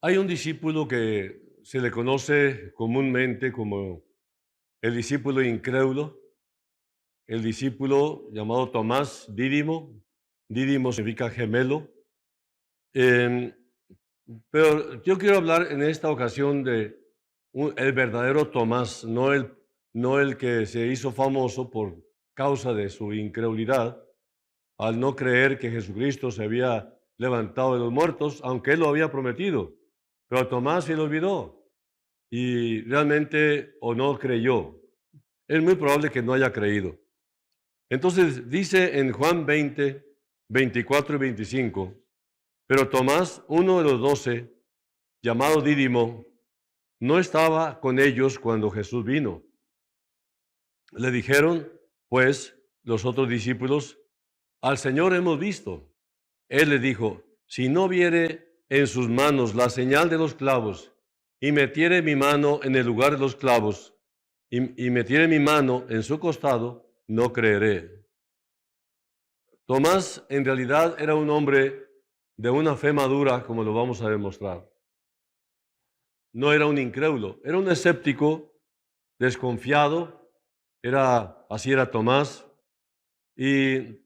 Hay un discípulo que se le conoce comúnmente como el discípulo incrédulo, el discípulo llamado Tomás Dídimo. Dídimo significa gemelo. Em, pero yo quiero hablar en esta ocasión de el verdadero Tomás, no el que se hizo famoso por causa de su incredulidad, al no creer que Jesucristo se había levantado de los muertos, aunque él lo había prometido. Pero Tomás se lo olvidó y realmente o no creyó. Es muy probable que no haya creído. Entonces dice en Juan 20, 24 y 25, pero Tomás, uno de los 12, llamado Dídimo, no estaba con ellos cuando Jesús vino. Le dijeron, pues, los otros discípulos, al Señor hemos visto. Él le dijo, si no viere en sus manos la señal de los clavos, y metiere mi mano en el lugar de los clavos, y metiere mi mano en su costado, no creeré. Tomás en realidad era un hombre de una fe madura, como lo vamos a demostrar. No era un incrédulo, era un escéptico, desconfiado, así era Tomás, y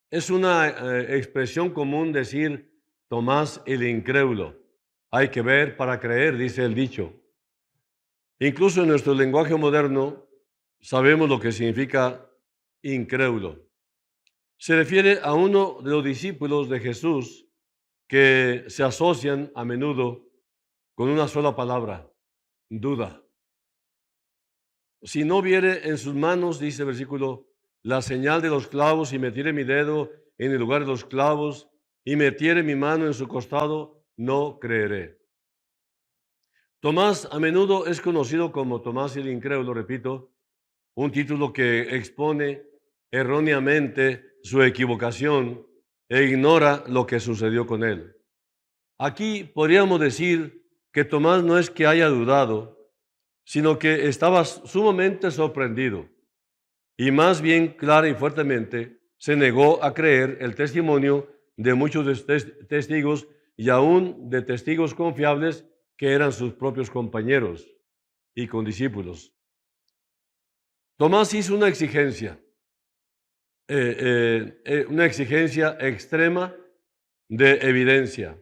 es una expresión común decir Tomás el incrédulo. Hay que ver para creer, dice el dicho. Incluso en nuestro lenguaje moderno sabemos lo que significa incrédulo. Se refiere a uno de los discípulos de Jesús que se asocian a menudo con una sola palabra, duda. Si no viere en sus manos, dice el versículo, la señal de los clavos y metiere mi dedo en el lugar de los clavos y metiere mi mano en su costado, no creeré. Tomás a menudo es conocido como Tomás el Incrédulo, repito, un título que expone erróneamente su equivocación e ignora lo que sucedió con él. Aquí podríamos decir que Tomás no es que haya dudado, sino que estaba sumamente sorprendido y más bien clara y fuertemente se negó a creer el testimonio de muchos testigos y aún de testigos confiables que eran sus propios compañeros y condiscípulos. Tomás hizo una exigencia extrema de evidencia.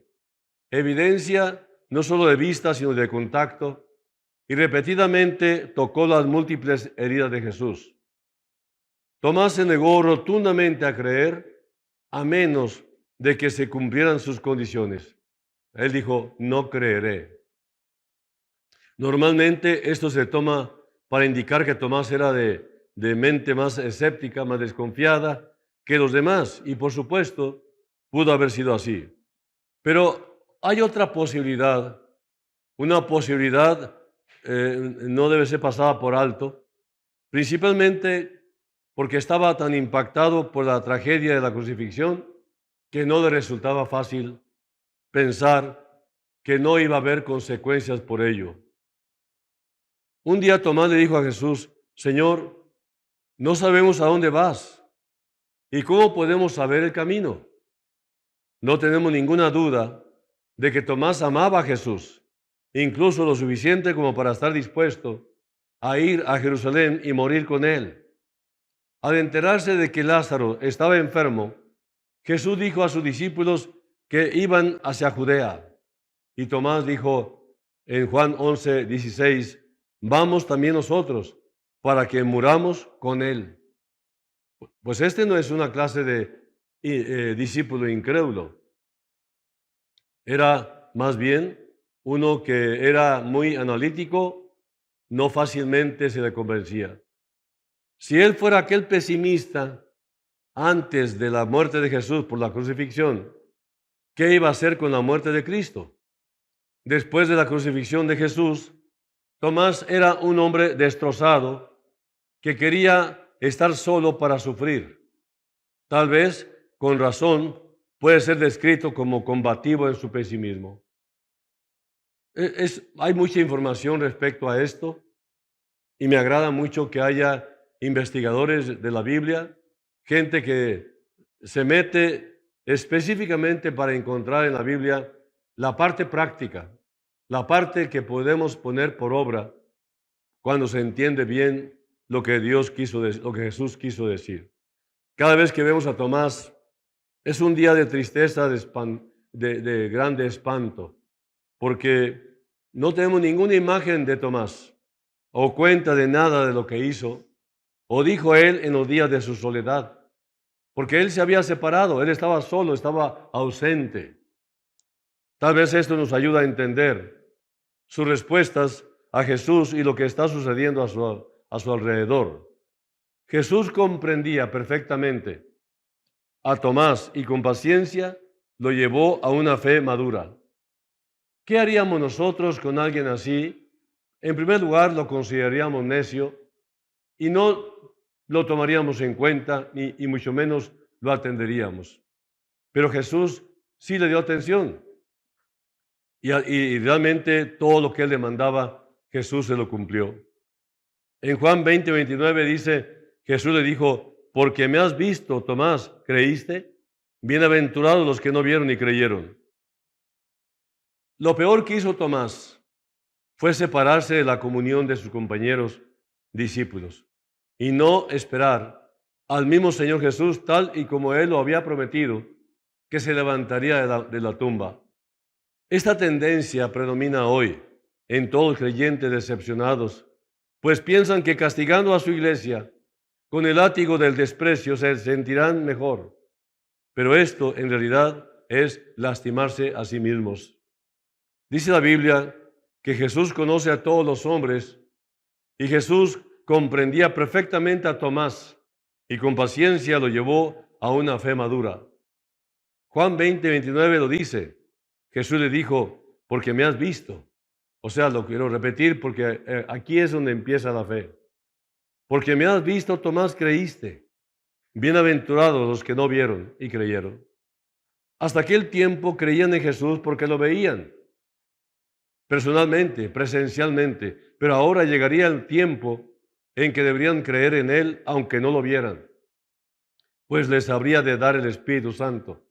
Evidencia no solo de vista, sino de contacto, y repetidamente tocó las múltiples heridas de Jesús. Tomás se negó rotundamente a creer a menos de que se cumplieran sus condiciones. Él dijo, no creeré. Normalmente esto se toma para indicar que Tomás era de mente más escéptica, más desconfiada que los demás, y por supuesto pudo haber sido así. Pero hay otra posibilidad, una posibilidad no debe ser pasada por alto, principalmente porque estaba tan impactado por la tragedia de la crucifixión que no le resultaba fácil pensar que no iba a haber consecuencias por ello. Un día Tomás le dijo a Jesús, Señor, no sabemos a dónde vas y cómo podemos saber el camino. No tenemos ninguna duda de que Tomás amaba a Jesús, incluso lo suficiente como para estar dispuesto a ir a Jerusalén y morir con él. Al enterarse de que Lázaro estaba enfermo, Jesús dijo a sus discípulos que iban hacia Judea. Y Tomás dijo en Juan 11, 16, vamos también nosotros para que muramos con él. Pues este no es una clase de discípulo incrédulo. Era más bien uno que era muy analítico, no fácilmente se le convencía. Si él fuera aquel pesimista antes de la muerte de Jesús por la crucifixión, ¿qué iba a hacer con la muerte de Cristo? Después de la crucifixión de Jesús, Tomás era un hombre destrozado que quería estar solo para sufrir. Tal vez, con razón, puede ser descrito como combativo en su pesimismo. Hay mucha información respecto a esto y me agrada mucho que haya investigadores de la Biblia, gente que se mete específicamente para encontrar en la Biblia la parte práctica, la parte que podemos poner por obra cuando se entiende bien lo que lo que Jesús quiso decir. Cada vez que vemos a Tomás, es un día de tristeza, de grande espanto, porque no tenemos ninguna imagen de Tomás o cuenta de nada de lo que hizo o dijo él en los días de su soledad, porque él se había separado, él estaba solo, estaba ausente. Tal vez esto nos ayuda a entender sus respuestas a Jesús y lo que está sucediendo a su alrededor. Jesús comprendía perfectamente a Tomás y con paciencia lo llevó a una fe madura. ¿Qué haríamos nosotros con alguien así? En primer lugar, lo consideraríamos necio y no lo tomaríamos en cuenta y mucho menos lo atenderíamos. Pero Jesús sí le dio atención y realmente todo lo que él demandaba, Jesús se lo cumplió. En Juan 20:29 dice, Jesús le dijo, porque me has visto, Tomás, ¿creíste? Bienaventurados los que no vieron y creyeron. Lo peor que hizo Tomás fue separarse de la comunión de sus compañeros discípulos y no esperar al mismo Señor Jesús tal y como Él lo había prometido, que se levantaría de la tumba. Esta tendencia predomina hoy en todos los creyentes decepcionados, pues piensan que castigando a su iglesia con el látigo del desprecio se sentirán mejor. Pero esto en realidad es lastimarse a sí mismos. Dice la Biblia que Jesús conoce a todos los hombres y Jesús comprendía perfectamente a Tomás y con paciencia lo llevó a una fe madura. Juan 20:29 lo dice. Jesús le dijo, porque me has visto. O sea, lo quiero repetir porque aquí es donde empieza la fe. Porque me has visto, Tomás, creíste. Bienaventurados los que no vieron y creyeron. Hasta aquel tiempo creían en Jesús porque lo veían personalmente, presencialmente, pero ahora llegaría el tiempo en que deberían creer en Él aunque no lo vieran, pues les habría de dar el Espíritu Santo.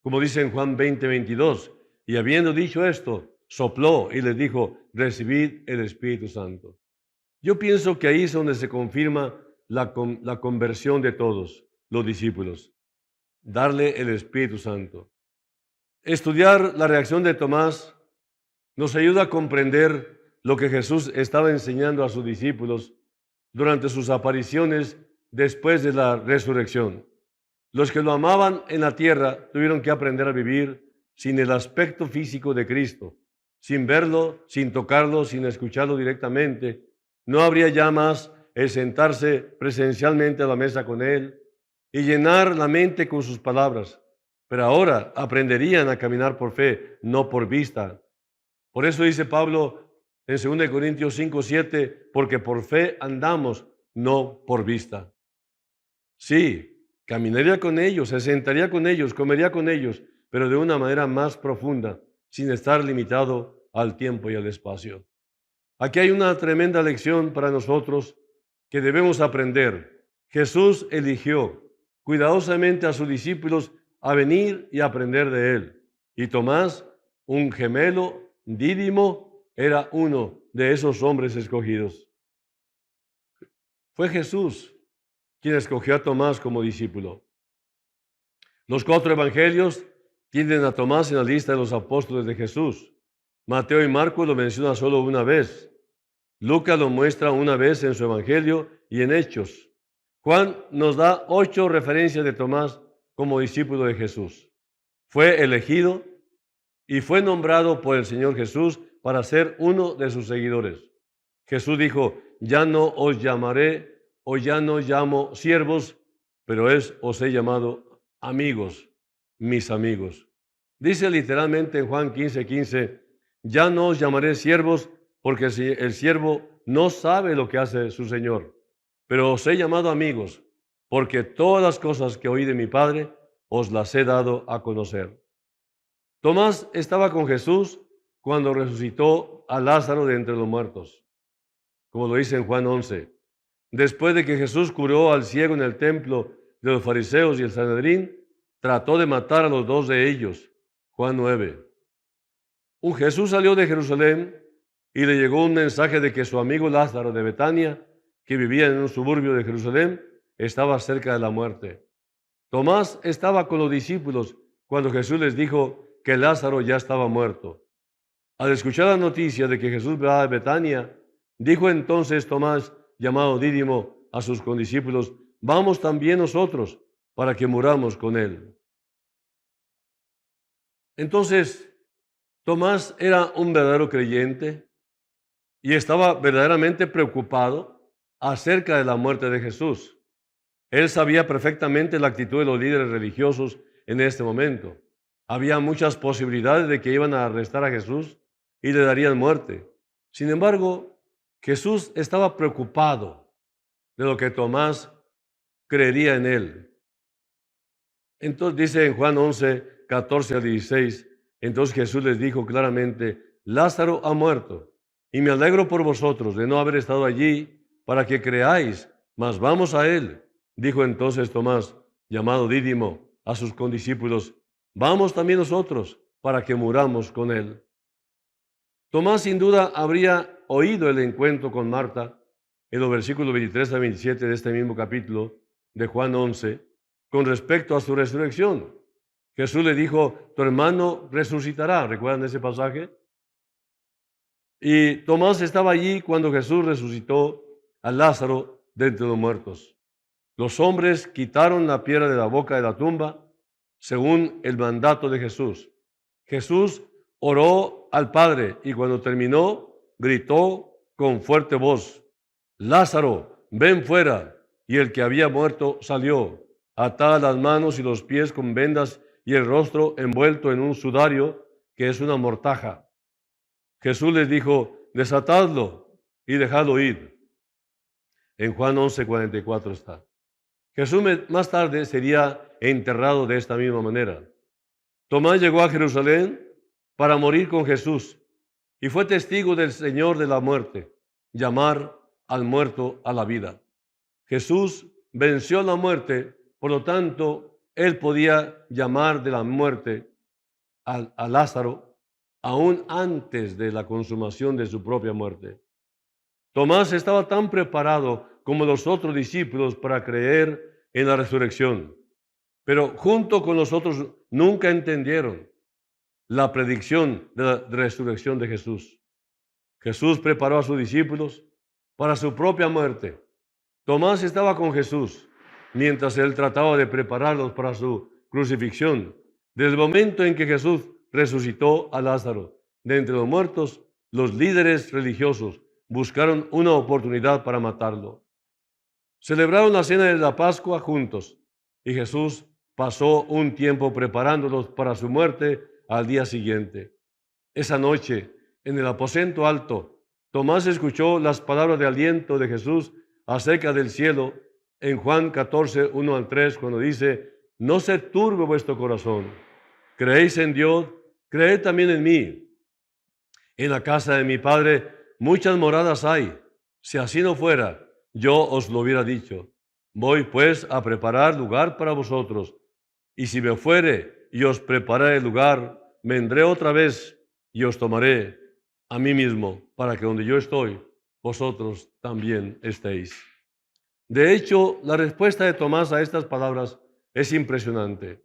Como dice en Juan 20:22, y habiendo dicho esto, sopló y les dijo, recibid el Espíritu Santo. Yo pienso que ahí es donde se confirma la conversión de todos los discípulos, darle el Espíritu Santo. Estudiar la reacción de Tomás nos ayuda a comprender lo que Jesús estaba enseñando a sus discípulos durante sus apariciones después de la resurrección. Los que lo amaban en la tierra tuvieron que aprender a vivir sin el aspecto físico de Cristo, sin verlo, sin tocarlo, sin escucharlo directamente. No habría ya más el sentarse presencialmente a la mesa con Él y llenar la mente con sus palabras. Pero ahora aprenderían a caminar por fe, no por vista. Por eso dice Pablo en 2 Corintios 5:7, porque por fe andamos, no por vista. Sí, caminaría con ellos, se sentaría con ellos, comería con ellos, pero de una manera más profunda, sin estar limitado al tiempo y al espacio. Aquí hay una tremenda lección para nosotros que debemos aprender. Jesús eligió cuidadosamente a sus discípulos a venir y aprender de Él. Y Tomás, un gemelo, Dídimo, era uno de esos hombres escogidos. Fue Jesús quien escogió a Tomás como discípulo. Los 4 evangelios tienen a Tomás en la lista de los apóstoles de Jesús. Mateo y Marcos lo mencionan solo una vez. Lucas lo muestra una vez en su evangelio y en Hechos. Juan nos da 8 referencias de Tomás como discípulo de Jesús. Fue elegido y fue nombrado por el Señor Jesús para ser uno de sus seguidores. Jesús dijo, ya no os llamaré o ya no llamo siervos, pero os he llamado amigos, mis amigos. Dice literalmente en Juan 15:15, ya no os llamaré siervos porque el siervo no sabe lo que hace su Señor, pero os he llamado amigos porque todas las cosas que oí de mi Padre os las he dado a conocer. Tomás estaba con Jesús cuando resucitó a Lázaro de entre los muertos, como lo dice en Juan 11. Después de que Jesús curó al ciego en el templo de los fariseos y el Sanedrín, trató de matar a los 2 de ellos, Juan 9. Un Jesús salió de Jerusalén y le llegó un mensaje de que su amigo Lázaro de Betania, que vivía en un suburbio de Jerusalén, estaba cerca de la muerte. Tomás estaba con los discípulos cuando Jesús les dijo que Lázaro ya estaba muerto. Al escuchar la noticia de que Jesús va a Betania, dijo entonces Tomás, llamado Dídimo, a sus condiscípulos: vamos también nosotros para que muramos con él. Entonces, Tomás era un verdadero creyente y estaba verdaderamente preocupado acerca de la muerte de Jesús. Él sabía perfectamente la actitud de los líderes religiosos en este momento. Había muchas posibilidades de que iban a arrestar a Jesús y le darían muerte. Sin embargo, Jesús estaba preocupado de lo que Tomás creería en él. Entonces dice en Juan 11, 14 al 16, entonces Jesús les dijo claramente: Lázaro ha muerto, y me alegro por vosotros de no haber estado allí para que creáis, mas vamos a él. Dijo entonces Tomás, llamado Dídimo, a sus condiscípulos: vamos también nosotros para que muramos con él. Tomás sin duda habría oído el encuentro con Marta en los versículos 23 a 27 de este mismo capítulo de Juan 11, con respecto a su resurrección. Jesús le dijo: tu hermano resucitará. ¿Recuerdan ese pasaje? Y Tomás estaba allí cuando Jesús resucitó a Lázaro de entre los muertos. Los hombres quitaron la piedra de la boca de la tumba según el mandato de Jesús. Jesús oró al Padre y cuando terminó, gritó con fuerte voz: Lázaro, ven fuera. Y el que había muerto salió, atadas las manos y los pies con vendas y el rostro envuelto en un sudario que es una mortaja. Jesús les dijo: desatadlo y dejadlo ir. En Juan 11:44 está. Jesús más tarde sería enterrado de esta misma manera. Tomás llegó a Jerusalén para morir con Jesús y fue testigo del Señor de la muerte, llamar al muerto a la vida. Jesús venció la muerte, por lo tanto, él podía llamar de la muerte a Lázaro aún antes de la consumación de su propia muerte. Tomás estaba tan preparado como los otros discípulos para creer en la resurrección, pero junto con los otros nunca entendieron la predicción de la resurrección de Jesús. Jesús preparó a sus discípulos para su propia muerte. Tomás estaba con Jesús mientras él trataba de prepararlos para su crucifixión. Desde el momento en que Jesús resucitó a Lázaro de entre los muertos, los líderes religiosos buscaron una oportunidad para matarlo. Celebraron la cena de la Pascua juntos y Jesús pasó un tiempo preparándolos para su muerte al día siguiente. Esa noche, en el aposento alto, Tomás escuchó las palabras de aliento de Jesús acerca del cielo en Juan 14, 1 al 3, cuando dice: no se turbe vuestro corazón. Creéis en Dios, creed también en mí. En la casa de mi Padre muchas moradas hay. Si así no fuera, yo os lo hubiera dicho. Voy pues a preparar lugar para vosotros. Y si me fuere y os prepararé el lugar, vendré otra vez y os tomaré a mí mismo, para que donde yo estoy, vosotros también estéis. De hecho, la respuesta de Tomás a estas palabras es impresionante.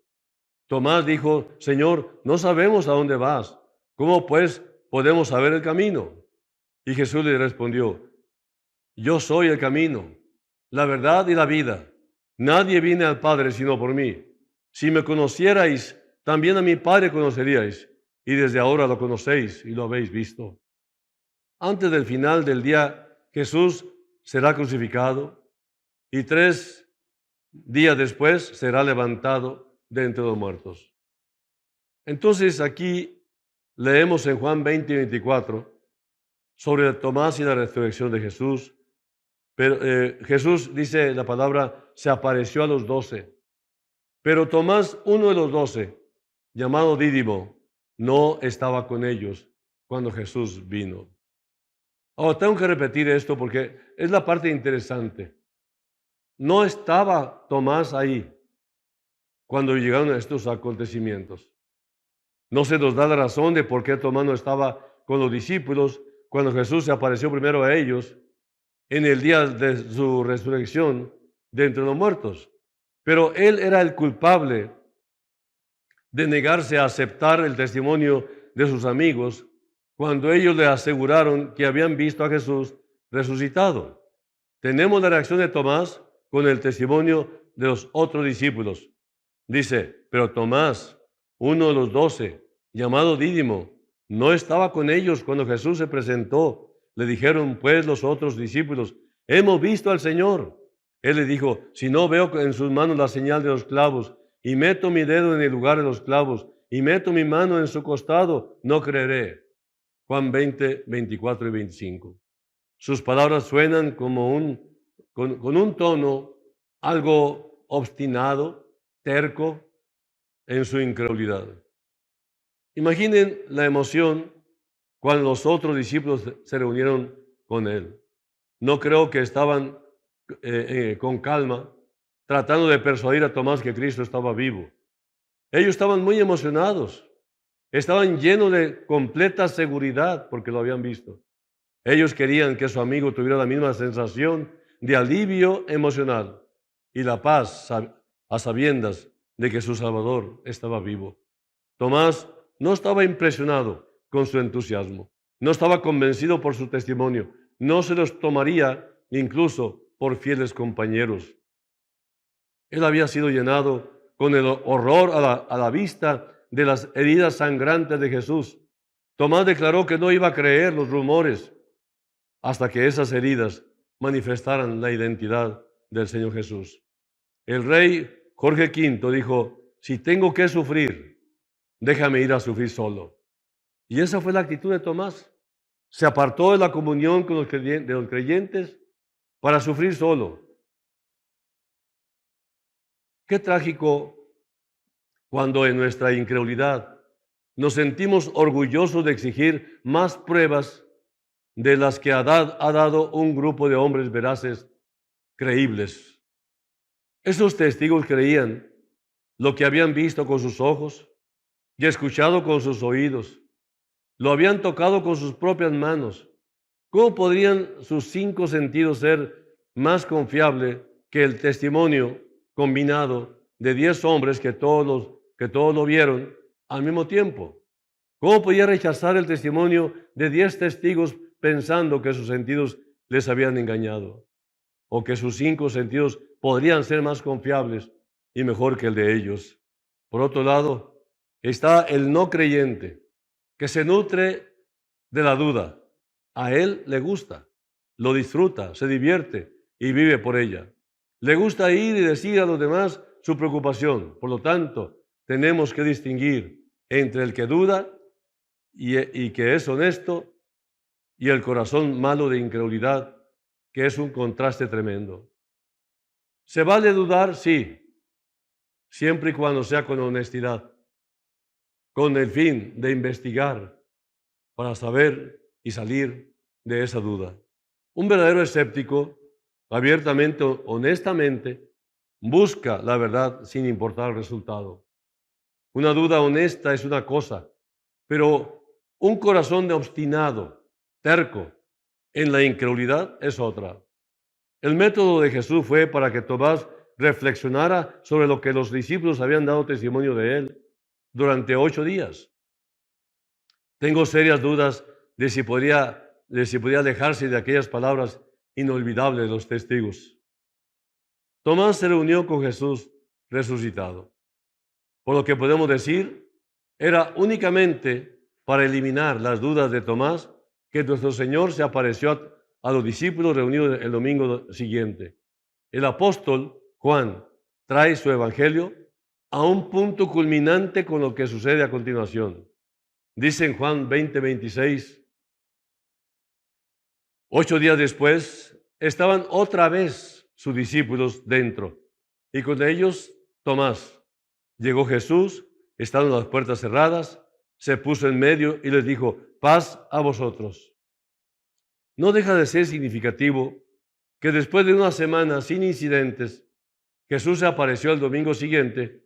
Tomás dijo: Señor, no sabemos a dónde vas. ¿Cómo pues podemos saber el camino? Y Jesús le respondió: yo soy el camino, la verdad y la vida. Nadie viene al Padre sino por mí. Si me conocierais, también a mi Padre conoceríais, y desde ahora lo conocéis y lo habéis visto. Antes del final del día, Jesús será crucificado y 3 días después será levantado de entre los muertos. Entonces aquí leemos en Juan 20 y 24 sobre Tomás y la resurrección de Jesús. Pero Jesús, dice la palabra, se apareció a los 12. Pero Tomás, uno de los 12, llamado Dídimo, no estaba con ellos cuando Jesús vino. Ahora tengo que repetir esto porque es la parte interesante. No estaba Tomás ahí cuando llegaron estos acontecimientos. No se nos da la razón de por qué Tomás no estaba con los discípulos cuando Jesús se apareció primero a ellos en el día de su resurrección de entre los muertos. Pero él era el culpable de negarse a aceptar el testimonio de sus amigos cuando ellos le aseguraron que habían visto a Jesús resucitado. Tenemos la reacción de Tomás con el testimonio de los otros discípulos. Dice, pero Tomás, uno de los 12, llamado Dídimo, no estaba con ellos cuando Jesús se presentó. Le dijeron pues los otros discípulos, hemos visto al Señor. Él le dijo, si no veo en sus manos la señal de los clavos, y meto mi dedo en el lugar de los clavos, y meto mi mano en su costado, no creeré. Juan 20, 24 y 25. Sus palabras suenan como con un tono algo obstinado, terco, en su incredulidad. Imaginen la emoción cuando los otros discípulos se reunieron con él. No creo que estaban con calma, tratando de persuadir a Tomás que Cristo estaba vivo. Ellos estaban muy emocionados, estaban llenos de completa seguridad porque lo habían visto. Ellos querían que su amigo tuviera la misma sensación de alivio emocional y la paz a sabiendas de que su Salvador estaba vivo. Tomás no estaba impresionado con su entusiasmo, no estaba convencido por su testimonio, no se los tomaría incluso por fieles compañeros. Él había sido llenado con el horror a la vista de las heridas sangrantes de Jesús. Tomás declaró que no iba a creer los rumores hasta que esas heridas manifestaran la identidad del Señor Jesús. El rey Jorge V dijo, si tengo que sufrir, déjame ir a sufrir solo. Y esa fue la actitud de Tomás. Se apartó de la comunión con los creyentes para sufrir solo. Qué trágico cuando en nuestra incredulidad nos sentimos orgullosos de exigir más pruebas de las que ha dado un grupo de hombres veraces creíbles. Esos testigos creían lo que habían visto con sus ojos y escuchado con sus oídos. Lo habían tocado con sus propias manos. ¿Cómo podrían sus 5 sentidos ser más confiables que el testimonio combinado de 10 hombres que todos lo vieron al mismo tiempo? ¿Cómo podía rechazar el testimonio de 10 testigos pensando que sus sentidos les habían engañado? O que sus 5 sentidos podrían ser más confiables y mejor que el de ellos. Por otro lado, está el no creyente, que se nutre de la duda. A él le gusta, lo disfruta, se divierte y vive por ella. Le gusta ir y decir a los demás su preocupación. Por lo tanto, tenemos que distinguir entre el que duda y que es honesto y el corazón malo de incredulidad, que es un contraste tremendo. ¿Se vale dudar? Sí, siempre y cuando sea con honestidad, con el fin de investigar para saber y salir de esa duda. Un verdadero escéptico, abiertamente, honestamente, busca la verdad sin importar el resultado. Una duda honesta es una cosa, pero un corazón de obstinado, terco, en la incredulidad es otra. El método de Jesús fue para que Tomás reflexionara sobre lo que los discípulos habían dado testimonio de él durante 8 días. Tengo serias dudas de si podría alejarse de aquellas palabras inolvidables de los testigos. Tomás se reunió con Jesús resucitado. Por lo que podemos decir, era únicamente para eliminar las dudas de Tomás que nuestro Señor se apareció a los discípulos reunidos el domingo siguiente. El apóstol Juan trae su evangelio a un punto culminante con lo que sucede a continuación. Dice en Juan 20, 26, 8 días después, estaban otra vez sus discípulos dentro, y con ellos Tomás. Llegó Jesús, estaban las puertas cerradas, se puso en medio y les dijo, paz a vosotros. No deja de ser significativo que después de una semana sin incidentes, Jesús se apareció el domingo siguiente,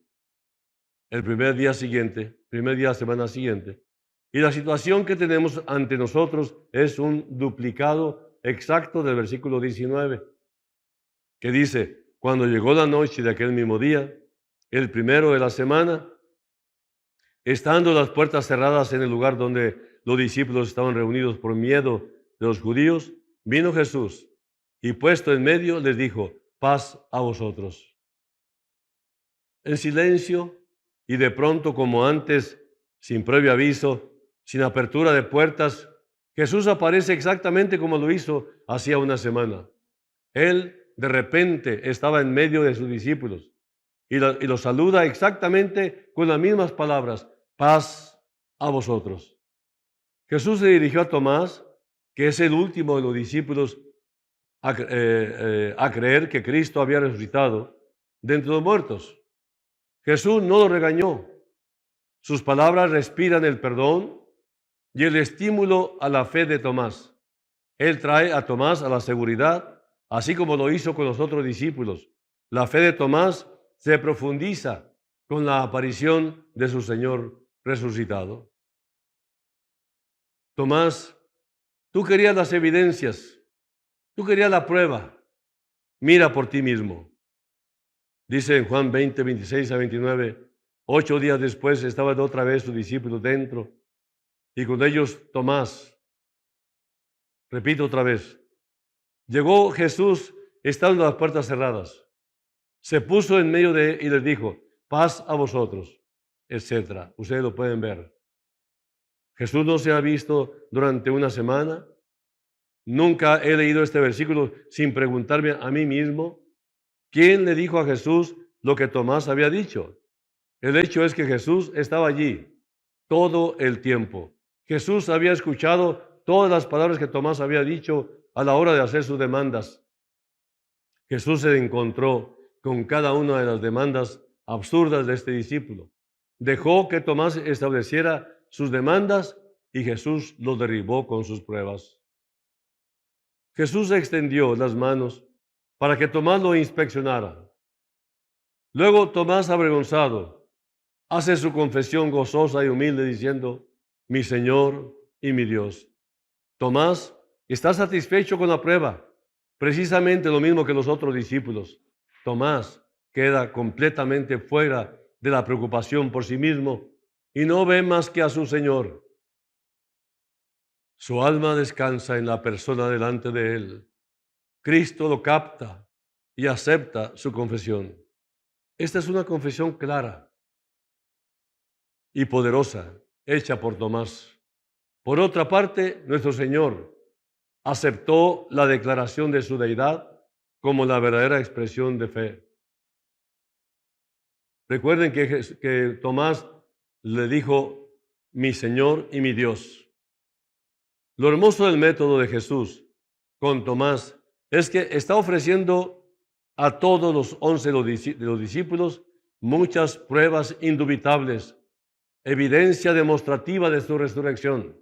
el primer día siguiente, primer día de la semana siguiente. Y la situación que tenemos ante nosotros es un duplicado exacto del versículo 19, que dice, cuando llegó la noche de aquel mismo día, el primero de la semana, estando las puertas cerradas en el lugar donde los discípulos estaban reunidos por miedo de los judíos, vino Jesús y puesto en medio les dijo, paz a vosotros. En silencio y de pronto como antes, sin previo aviso, sin apertura de puertas, Jesús aparece exactamente como lo hizo hacía una semana. Él de repente estaba en medio de sus discípulos y los saluda exactamente con las mismas palabras, paz a vosotros. Jesús se dirigió a Tomás, que es el último de los discípulos a creer que Cristo había resucitado de entre los muertos. Jesús no lo regañó. Sus palabras respiran el perdón y el estímulo a la fe de Tomás. Él trae a Tomás a la seguridad, así como lo hizo con los otros discípulos. La fe de Tomás se profundiza con la aparición de su Señor resucitado. Tomás, tú querías las evidencias, tú querías la prueba. Mira por ti mismo. Dice en Juan 20, 26 a 29, 8 días después estaban otra vez sus discípulos dentro y con ellos Tomás. Repito otra vez. Llegó Jesús estando las puertas cerradas. Se puso en medio de y les dijo, paz a vosotros, etcétera. Ustedes lo pueden ver. Jesús no se ha visto durante una semana. Nunca he leído este versículo sin preguntarme a mí mismo, ¿quién le dijo a Jesús lo que Tomás había dicho? El hecho es que Jesús estaba allí todo el tiempo. Jesús había escuchado todas las palabras que Tomás había dicho a la hora de hacer sus demandas. Jesús se encontró con cada una de las demandas absurdas de este discípulo. Dejó que Tomás estableciera sus demandas y Jesús los derribó con sus pruebas. Jesús extendió las manos para que Tomás lo inspeccionara. Luego Tomás, avergonzado, hace su confesión gozosa y humilde diciendo, mi Señor y mi Dios. Tomás está satisfecho con la prueba, precisamente lo mismo que los otros discípulos. Tomás queda completamente fuera de la preocupación por sí mismo y no ve más que a su Señor. Su alma descansa en la persona delante de él. Cristo lo capta y acepta su confesión. Esta es una confesión clara y poderosa, hecha por Tomás. Por otra parte, nuestro Señor aceptó la declaración de su deidad como la verdadera expresión de fe. Recuerden que Tomás le dijo, mi Señor y mi Dios. Lo hermoso del método de Jesús con Tomás es que está ofreciendo a todos los 11 de los discípulos muchas pruebas indubitables, evidencia demostrativa de su resurrección.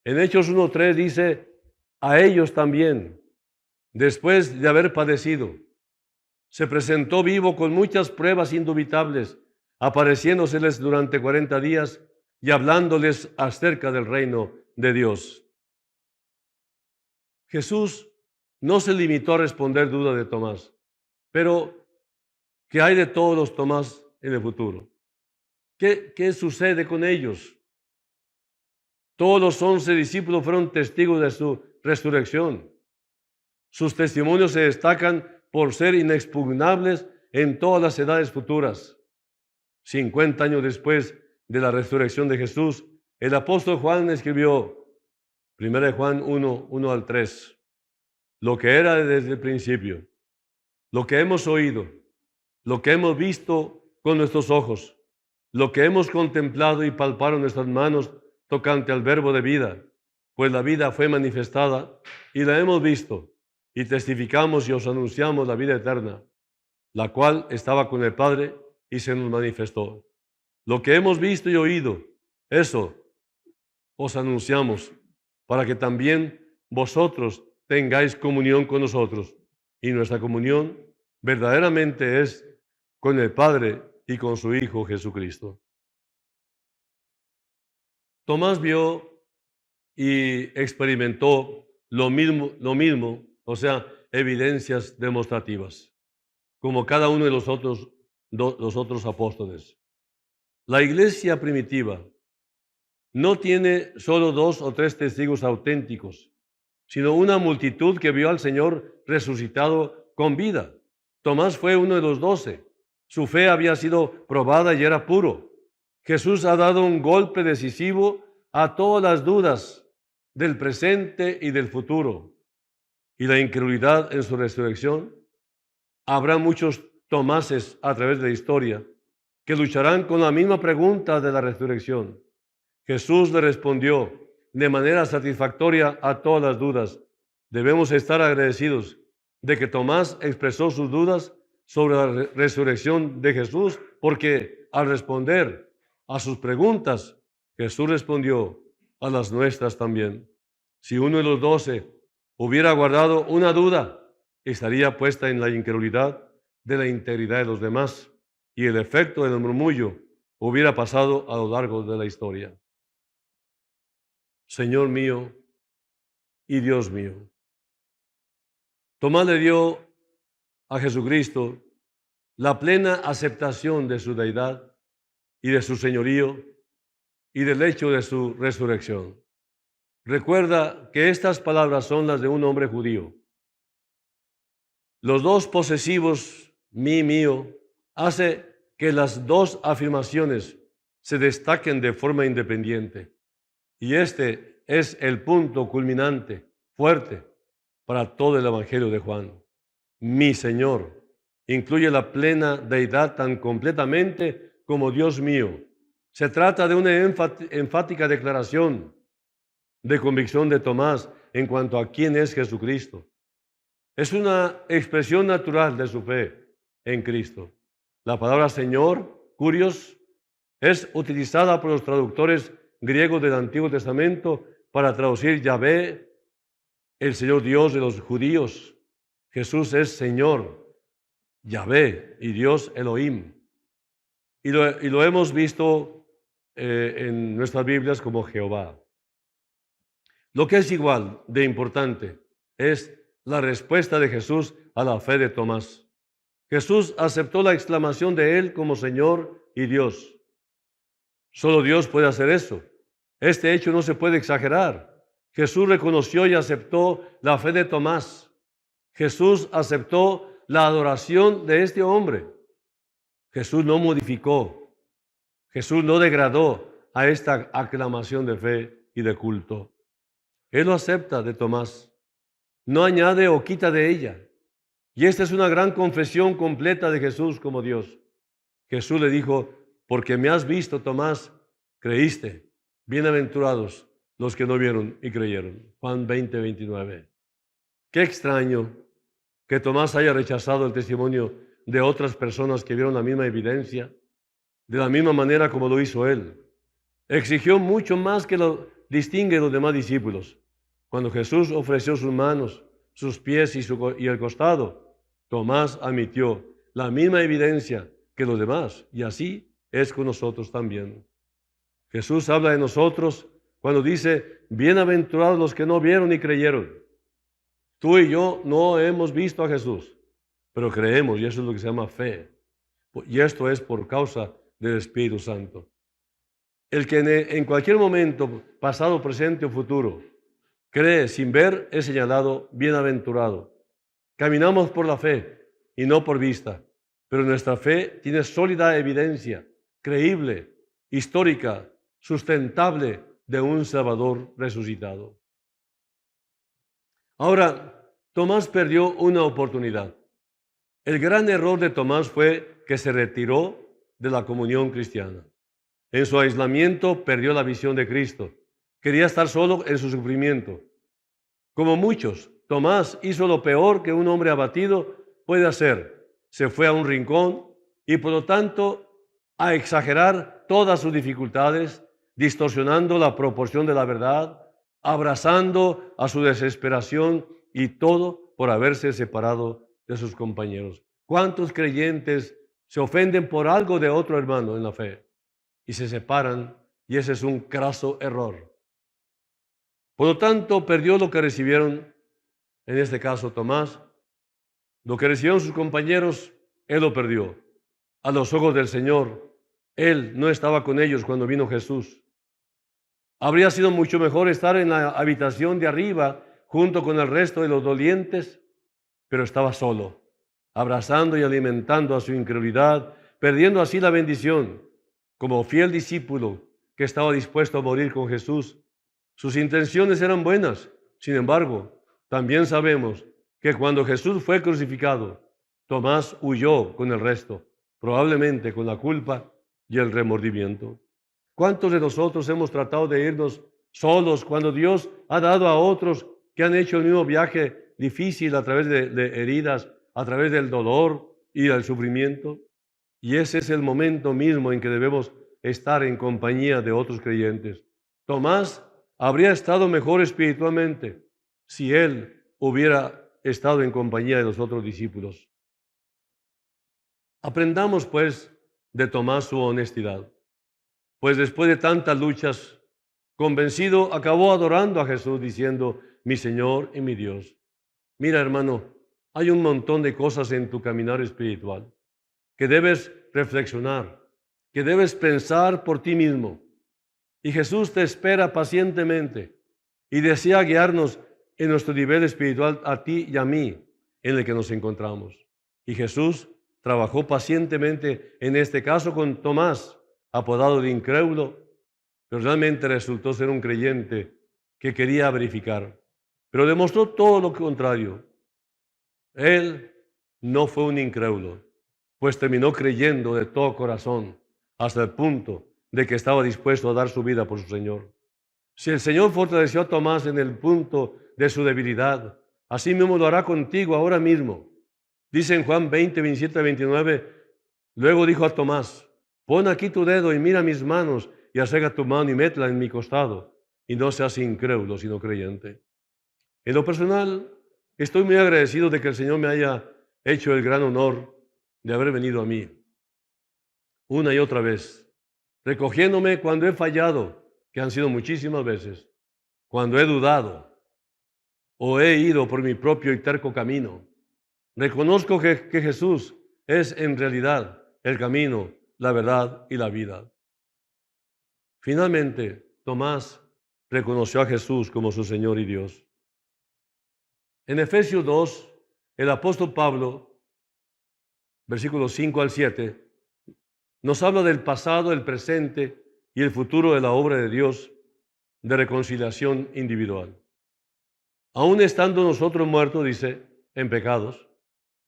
En Hechos 1:3 dice, a ellos también, después de haber padecido, se presentó vivo con muchas pruebas indubitables, apareciéndoseles durante 40 días y hablándoles acerca del reino de Dios. Jesús no se limitó a responder dudas de Tomás, pero ¿qué hay de todos los Tomás en el futuro? ¿Qué sucede con ellos? Todos los 11 discípulos fueron testigos de su resurrección. Sus testimonios se destacan por ser inexpugnables en todas las edades futuras. 50 años después de la resurrección de Jesús, el apóstol Juan escribió, 1 Juan 1, 1 al 3, lo que era desde el principio, lo que hemos oído, lo que hemos visto con nuestros ojos, lo que hemos contemplado y palparon nuestras manos tocante al verbo de vida, pues la vida fue manifestada y la hemos visto y testificamos y os anunciamos la vida eterna, la cual estaba con el Padre y se nos manifestó. Lo que hemos visto y oído, eso os anunciamos, para que también vosotros tengáis comunión con nosotros. Y nuestra comunión verdaderamente es con el Padre y con su Hijo Jesucristo. Tomás vio y experimentó lo mismo, o sea, evidencias demostrativas, como cada uno de los otros apóstoles. La iglesia primitiva no tiene solo 2 o 3 testigos auténticos, sino una multitud que vio al Señor resucitado con vida. Tomás fue uno de los 12. Su fe había sido probada y era puro. Jesús ha dado un golpe decisivo a todas las dudas del presente y del futuro. Y la incredulidad en su resurrección. Habrá muchos Tomases a través de la historia que lucharán con la misma pregunta de la resurrección. Jesús le respondió de manera satisfactoria a todas las dudas. Debemos estar agradecidos de que Tomás expresó sus dudas sobre la resurrección de Jesús, porque al responder a sus preguntas, Jesús respondió a las nuestras también. Si uno de los 12 hubiera guardado una duda, estaría puesta en la incredulidad de la integridad de los demás, y el efecto del murmullo hubiera pasado a lo largo de la historia. Señor mío y Dios mío. Tomás le dio a Jesucristo la plena aceptación de su deidad y de su señorío y del hecho de su resurrección. Recuerda que estas palabras son las de un hombre judío. Los 2 posesivos, mí, mío, hace que las 2 afirmaciones se destaquen de forma independiente. Y este es el punto culminante, fuerte, para todo el Evangelio de Juan. Mi Señor incluye la plena deidad tan completamente como Dios mío. Se trata de una enfática declaración de convicción de Tomás en cuanto a quién es Jesucristo. Es una expresión natural de su fe en Cristo. La palabra Señor, Kurios, es utilizada por los traductores griegos del Antiguo Testamento para traducir Yahvé, el Señor Dios de los judíos. Jesús es Señor, Yahvé, y Dios Elohim. Y lo hemos visto en nuestras Biblias como Jehová. Lo que es igual de importante es la respuesta de Jesús a la fe de Tomás. Jesús aceptó la exclamación de él como Señor y Dios. Solo Dios puede hacer eso. Este hecho no se puede exagerar. Jesús reconoció y aceptó la fe de Tomás. Jesús aceptó la adoración de este hombre. Jesús no modificó. Jesús no degradó a esta aclamación de fe y de culto. Él lo acepta de Tomás. No añade o quita de ella. Y esta es una gran confesión completa de Jesús como Dios. Jesús le dijo, porque me has visto, Tomás, creíste. Bienaventurados los que no vieron y creyeron. Juan 20, 29. Qué extraño que Tomás haya rechazado el testimonio de otras personas que vieron la misma evidencia, de la misma manera como lo hizo él. Exigió mucho más que lo distingue de los demás discípulos. Cuando Jesús ofreció sus manos, sus pies y el costado, Tomás admitió la misma evidencia que los demás, y así es con nosotros también. Jesús habla de nosotros cuando dice, bienaventurados los que no vieron y creyeron. Tú y yo no hemos visto a Jesús, pero creemos, y eso es lo que se llama fe. Y esto es por causa del Espíritu Santo. El que en cualquier momento, pasado, presente o futuro, cree sin ver es señalado bienaventurado. Caminamos por la fe y no por vista, pero nuestra fe tiene sólida evidencia, creíble, histórica, sustentable de un Salvador resucitado. Ahora, Tomás perdió una oportunidad. El gran error de Tomás fue que se retiró de la comunión cristiana. En su aislamiento perdió la visión de Cristo. Quería estar solo en su sufrimiento. Como muchos, Tomás hizo lo peor que un hombre abatido puede hacer. Se fue a un rincón y por lo tanto a exagerar todas sus dificultades, distorsionando la proporción de la verdad, abrazando a su desesperación y todo por haberse separado de sus compañeros. ¿Cuántos creyentes se ofenden por algo de otro hermano en la fe y se separan y ese es un craso error. Por lo tanto, perdió lo que recibieron, en este caso Tomás, lo que recibieron sus compañeros, él lo perdió. A los ojos del Señor, él no estaba con ellos cuando vino Jesús. Habría sido mucho mejor estar en la habitación de arriba junto con el resto de los dolientes, pero estaba solo, abrazando y alimentando a su incredulidad, perdiendo así la bendición. Como fiel discípulo que estaba dispuesto a morir con Jesús, sus intenciones eran buenas. Sin embargo, también sabemos que cuando Jesús fue crucificado, Tomás huyó con el resto, probablemente con la culpa y el remordimiento. ¿Cuántos de nosotros hemos tratado de irnos solos cuando Dios ha dado a otros que han hecho el mismo viaje difícil a través de heridas, a través del dolor y del sufrimiento? Y ese es el momento mismo en que debemos estar en compañía de otros creyentes. Tomás habría estado mejor espiritualmente si él hubiera estado en compañía de los otros discípulos. Aprendamos pues de Tomás su honestidad, pues después de tantas luchas, convencido, acabó adorando a Jesús diciendo, mi Señor y mi Dios. Mira, hermano, hay un montón de cosas en tu caminar espiritual que debes reflexionar, que debes pensar por ti mismo. Y Jesús te espera pacientemente y desea guiarnos en nuestro nivel espiritual a ti y a mí en el que nos encontramos. Y Jesús trabajó pacientemente en este caso con Tomás, apodado de incrédulo, pero realmente resultó ser un creyente que quería verificar. Pero demostró todo lo contrario. Él no fue un incrédulo, pues terminó creyendo de todo corazón hasta el punto de que estaba dispuesto a dar su vida por su Señor. Si el Señor fortaleció a Tomás en el punto de su debilidad, así mismo lo hará contigo ahora mismo. Dice en Juan 20, 27, 29, luego dijo a Tomás, pon aquí tu dedo y mira mis manos y acerca tu mano y métela en mi costado, y no seas incrédulo, sino creyente. En lo personal, estoy muy agradecido de que el Señor me haya hecho el gran honor de haber venido a mí una y otra vez, recogiéndome cuando he fallado, que han sido muchísimas veces, cuando he dudado o he ido por mi propio y terco camino. Reconozco que Jesús es en realidad el camino, la verdad y la vida. Finalmente, Tomás reconoció a Jesús como su Señor y Dios. En Efesios 2, el apóstol Pablo, versículos 5 al 7, nos habla del pasado, el presente y el futuro de la obra de Dios de reconciliación individual. Aún estando nosotros muertos, dice, en pecados,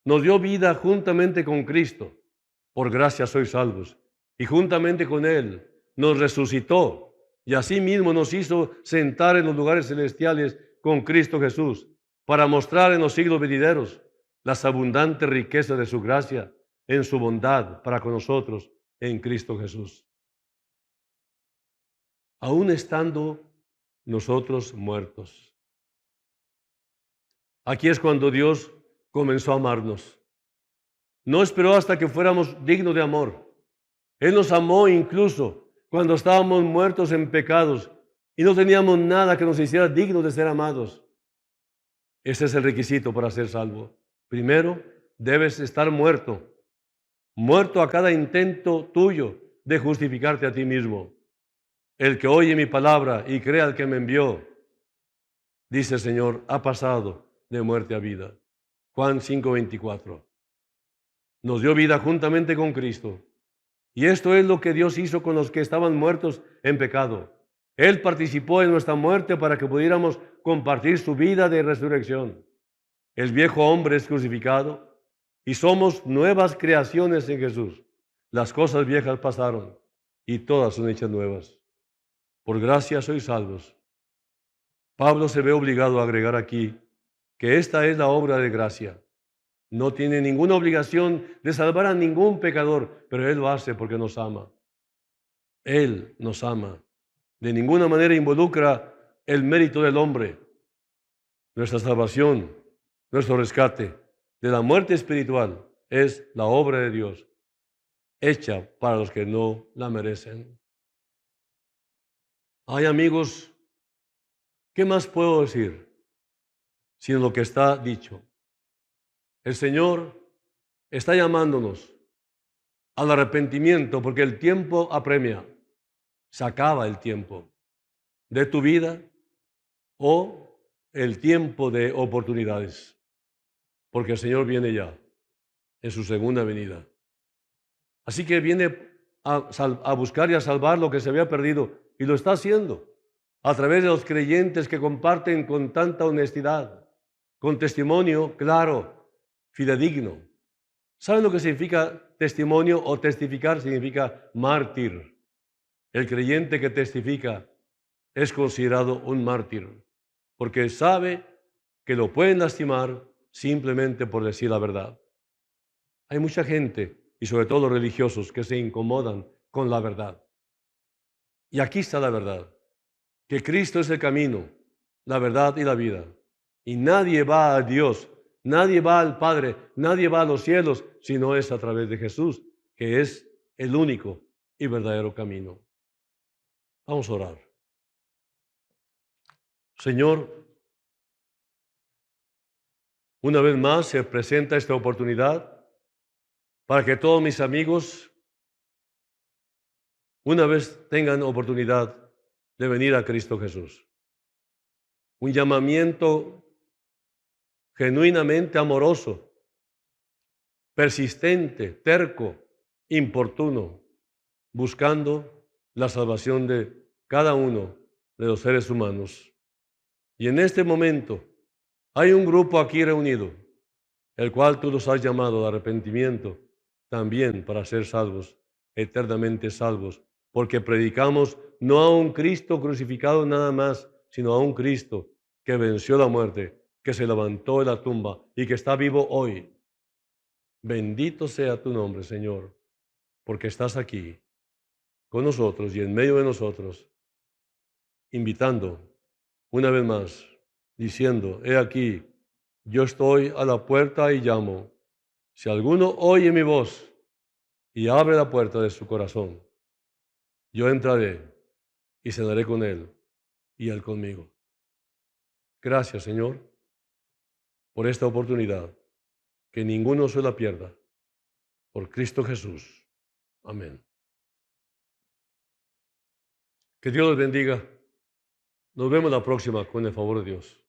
nos dio vida juntamente con Cristo. Por gracia sois salvos. Y juntamente con Él nos resucitó y asimismo nos hizo sentar en los lugares celestiales con Cristo Jesús para mostrar en los siglos venideros las abundantes riquezas de su gracia en su bondad para con nosotros en Cristo Jesús. Aún estando nosotros muertos. Aquí es cuando Dios comenzó a amarnos. No esperó hasta que fuéramos dignos de amor. Él nos amó incluso cuando estábamos muertos en pecados y no teníamos nada que nos hiciera dignos de ser amados. Ese es el requisito para ser salvo. Primero, debes estar muerto. Muerto a cada intento tuyo de justificarte a ti mismo. El que oye mi palabra y crea al que me envió, dice el Señor, ha pasado de muerte a vida. Juan 5:24. Nos dio vida juntamente con Cristo. Y esto es lo que Dios hizo con los que estaban muertos en pecado. Él participó en nuestra muerte para que pudiéramos compartir su vida de resurrección. El viejo hombre es crucificado y somos nuevas creaciones en Jesús. Las cosas viejas pasaron y todas son hechas nuevas. Por gracia sois salvos. Pablo se ve obligado a agregar aquí que esta es la obra de gracia. No tiene ninguna obligación de salvar a ningún pecador, pero Él lo hace porque nos ama. Él nos ama. De ninguna manera involucra el mérito del hombre. Nuestra salvación, nuestro rescate de la muerte espiritual es la obra de Dios, hecha para los que no la merecen. Ay, amigos, ¿qué más puedo decir sino lo que está dicho? El Señor está llamándonos al arrepentimiento porque el tiempo apremia. Se acaba el tiempo de tu vida o el tiempo de oportunidades, porque el Señor viene ya en su segunda venida. Así que viene a buscar y a salvar lo que se había perdido y lo está haciendo a través de los creyentes que comparten con tanta honestidad, con testimonio claro, fidedigno. ¿Saben lo que significa testimonio o testificar? Significa mártir. El creyente que testifica es considerado un mártir, porque sabe que lo pueden lastimar simplemente por decir la verdad. Hay mucha gente, y sobre todo los religiosos, que se incomodan con la verdad. Y aquí está la verdad, que Cristo es el camino, la verdad y la vida. Y nadie va a Dios, nadie va al Padre, nadie va a los cielos, si no es a través de Jesús, que es el único y verdadero camino. Vamos a orar. Señor, una vez más se presenta esta oportunidad para que todos mis amigos una vez tengan oportunidad de venir a Cristo Jesús. Un llamamiento genuinamente amoroso, persistente, terco, importuno, buscando la salvación de cada uno de los seres humanos. Y en este momento hay un grupo aquí reunido, el cual tú los has llamado de arrepentimiento, también para ser salvos, eternamente salvos, porque predicamos no a un Cristo crucificado nada más, sino a un Cristo que venció la muerte, que se levantó de la tumba y que está vivo hoy. Bendito sea tu nombre, Señor, porque estás aquí con nosotros y en medio de nosotros, invitando una vez más, diciendo, he aquí, yo estoy a la puerta y llamo. Si alguno oye mi voz y abre la puerta de su corazón, yo entraré y cenaré con él y él conmigo. Gracias, Señor, por esta oportunidad. Que ninguno se la pierda. Por Cristo Jesús. Amén. Que Dios los bendiga. Nos vemos la próxima con el favor de Dios.